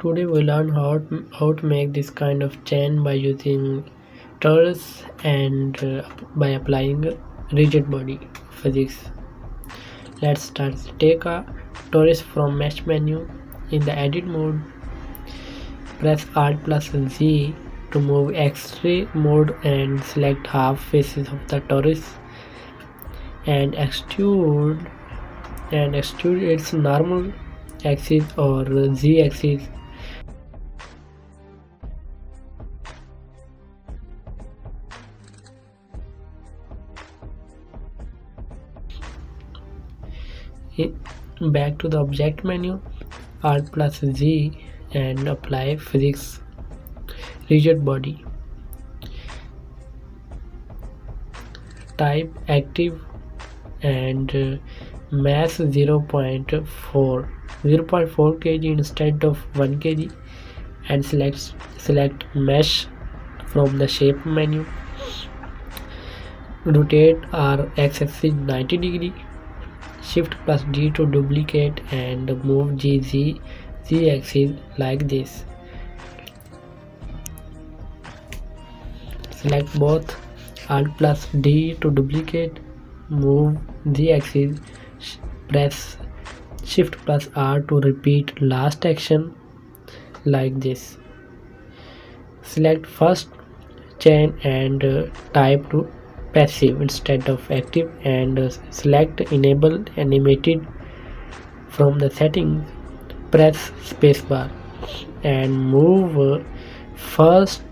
Today we learn how to make this kind of chain by using torus and by applying rigid body physics. Let's start. Take a torus from mesh menu. In the edit mode, press Alt plus Z to move X-ray mode and select half faces of the torus and extrude its normal axis or Z axis. Back to the object menu, Alt plus Z and apply physics rigid body. Type active and mass 0.4 kg instead of 1 kg and select mesh from the shape menu. Rotate our x-axis 90 degree. Shift plus D to duplicate and move Z axis like this. Select both. Alt plus D to duplicate, move Z axis, press Shift plus R to repeat last action like this. Select first chain and type to passive instead of active and select enable animated from the settings. Press spacebar and move first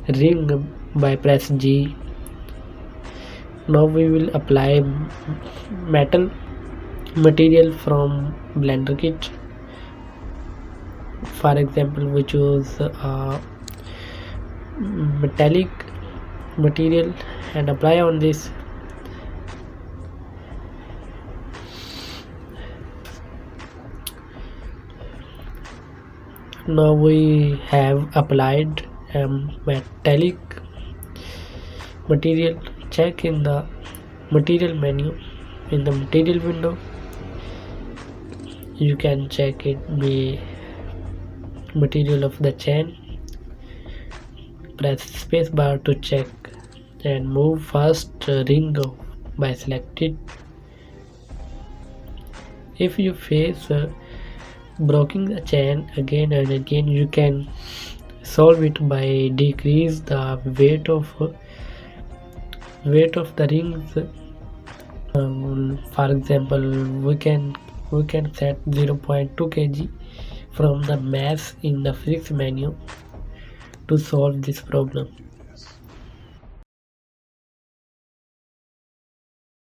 ring by press G. Now we will apply metal material from Blender kit. For example, we choose metallic material and apply on this. Now we have applied metallic material. Check in the material menu. In the material window, you can check it the material of the chain. Press spacebar to check and move first ring by selected. If you face breaking the chain again and again, you can solve it by decrease the weight of the rings. For example, we can set 0.2 kg from the mass in the physics menu to solve this problem.